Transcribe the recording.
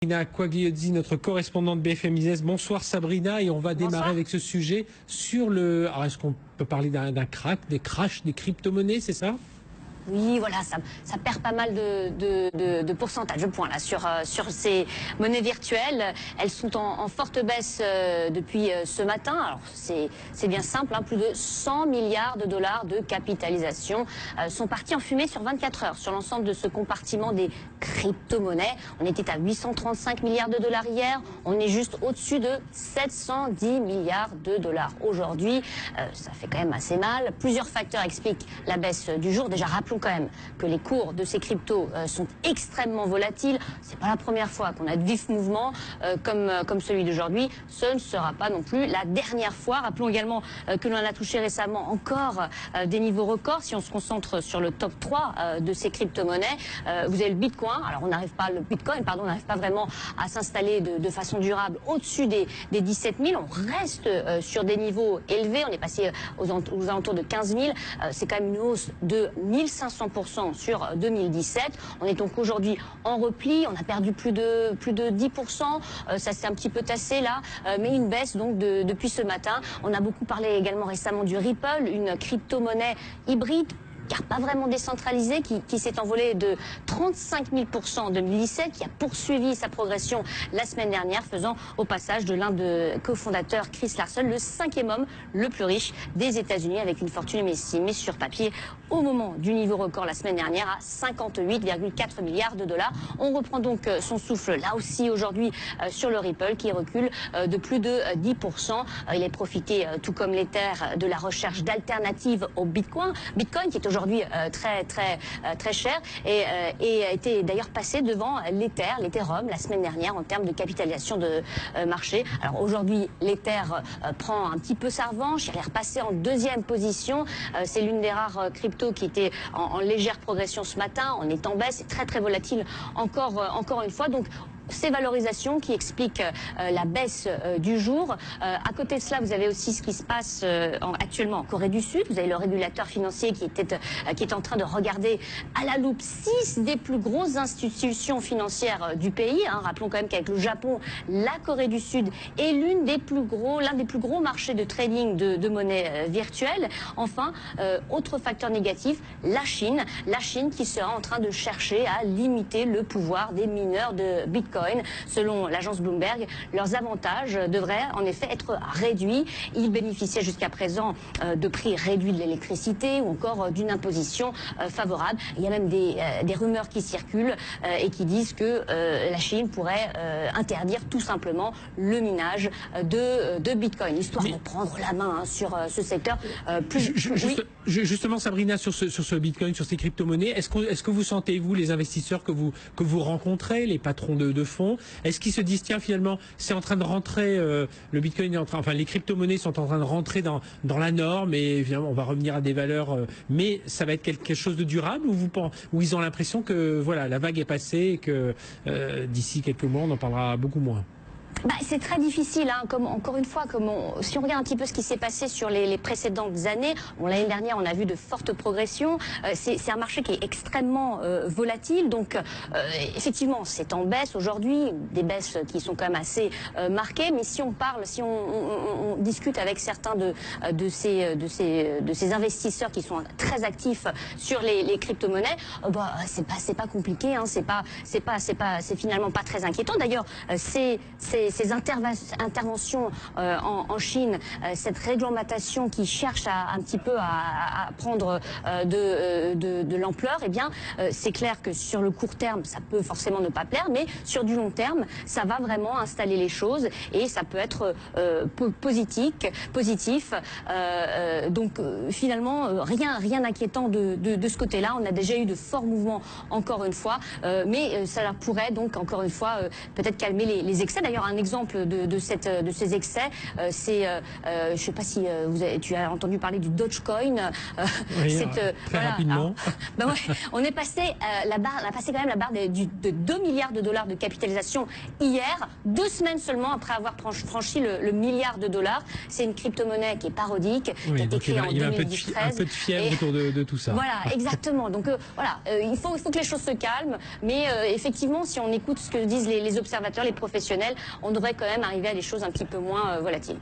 Sabrina Quagliozzi, notre correspondante BFM Business. Bonsoir Sabrina, et on va démarrer avec ce sujet sur le... Alors est-ce qu'on peut parler d'un crack, des crashs des crypto-monnaies, c'est ça ? Oui, voilà, ça perd pas mal de pourcentage de points là sur ces monnaies virtuelles. Elles sont en forte baisse depuis ce matin. Alors c'est bien simple, hein, plus de 100 milliards de dollars de capitalisation sont partis en fumée sur 24 heures sur l'ensemble de ce compartiment des crypto-monnaies. On était à 835 milliards de dollars hier, on est juste au-dessus de 710 milliards de dollars aujourd'hui. Ça fait quand même assez mal. Plusieurs facteurs expliquent la baisse du jour. Déjà, rappelons quand même que les cours de ces cryptos sont extrêmement volatiles. C'est pas la première fois qu'on a de vifs mouvements comme celui d'aujourd'hui. Ce ne sera pas non plus la dernière fois. Rappelons également que l'on a touché récemment encore des niveaux records. Si on se concentre sur le top 3 de ces crypto-monnaies, vous avez le Bitcoin. Alors on n'arrive pas, le Bitcoin, pardon, on n'arrive pas vraiment à s'installer de façon durable au-dessus des 17 000. On reste sur des niveaux élevés. On est passé aux alentours de 15 000. C'est quand même une hausse de 1500% sur 2017. On est donc aujourd'hui en repli. On a perdu plus de 10%. Ça s'est un petit peu tassé là, mais une baisse donc depuis ce matin. On a beaucoup parlé également récemment du Ripple, une crypto-monnaie hybride, car pas vraiment décentralisé, qui s'est envolé de 35 000% en 2017, qui a poursuivi sa progression la semaine dernière, faisant au passage de l'un de cofondateurs, Chris Larsen, le 5e homme le plus riche des États-Unis, avec une fortune estimée sur papier au moment du niveau record la semaine dernière à 58,4 milliards de dollars. On reprend donc son souffle là aussi aujourd'hui sur le Ripple, qui recule de plus de 10%. Il a profité, tout comme l'Ether, de la recherche d'alternatives au Bitcoin. Bitcoin qui est aujourd'hui très cher et a été d'ailleurs passé devant l'Ethereum la semaine dernière en termes de capitalisation de marché. Alors aujourd'hui, l'Ether prend un petit peu sa revanche. Il est repassé en 2e position. C'est l'une des rares cryptos qui était en légère progression ce matin. On est en baisse, c'est très volatile encore une fois. Donc ces valorisations qui expliquent la baisse du jour. À côté de cela, vous avez aussi ce qui se passe actuellement en Corée du Sud. Vous avez le régulateur financier qui est en train de regarder à la loupe 6 des plus grosses institutions financières du pays. Hein. Rappelons quand même qu'avec le Japon, la Corée du Sud est l'un des plus gros marchés de trading de monnaie virtuelle. Enfin, autre facteur négatif, la Chine qui sera en train de chercher à limiter le pouvoir des mineurs de Bitcoin. Selon l'agence Bloomberg, leurs avantages devraient en effet être réduits. Ils bénéficiaient jusqu'à présent de prix réduits de l'électricité ou encore d'une imposition favorable. Il y a même des rumeurs qui circulent et qui disent que la Chine pourrait interdire tout simplement le minage de Bitcoin, histoire de prendre la main sur ce secteur. Justement, Sabrina, sur ce Bitcoin, sur ces crypto-monnaies, est-ce que vous sentez, vous, les investisseurs que vous rencontrez, les patrons de fonds, est-ce qu'ils se disent, tiens, finalement, c'est en train de rentrer, le Bitcoin est en train, enfin, les crypto-monnaies sont en train de rentrer dans la norme, et finalement, on va revenir à des valeurs, mais ça va être quelque chose de durable, ou ils ont l'impression que, voilà, la vague est passée et que d'ici quelques mois, on en parlera beaucoup moins? C'est très difficile, hein, encore une fois, si on regarde un petit peu ce qui s'est passé sur les précédentes années, l'année dernière on a vu de fortes progressions, c'est un marché qui est extrêmement volatile, donc effectivement c'est en baisse aujourd'hui, des baisses qui sont quand même assez marquées, mais si on discute avec certains de ces investisseurs qui sont très actifs sur les crypto-monnaies, c'est pas compliqué, hein, c'est finalement pas très inquiétant. D'ailleurs, ces interventions en Chine, cette réglementation qui cherche un petit peu à prendre de l'ampleur, eh bien, c'est clair que sur le court terme, ça peut forcément ne pas plaire, mais sur du long terme, ça va vraiment installer les choses et ça peut être positif. Donc finalement, rien d'inquiétant de ce côté-là. On a déjà eu de forts mouvements, encore une fois, mais ça pourrait donc, encore une fois, peut-être calmer les excès. D'ailleurs, un exemple de ces excès, c'est, je ne sais pas si tu as entendu parler du Dogecoin. Oui, très rapidement. Ben ouais, on est passé on a passé quand même la barre de 2 milliards de dollars de capitalisation hier, 2 semaines seulement après avoir franchi le milliard de dollars. C'est une crypto-monnaie qui est parodique, qui a été créée en 2013. Un peu de fièvre autour de tout ça. Voilà, exactement. Donc voilà, il faut que les choses se calment, mais effectivement, si on écoute ce que disent les observateurs, les professionnels, on devrait quand même arriver à des choses un petit peu moins volatiles.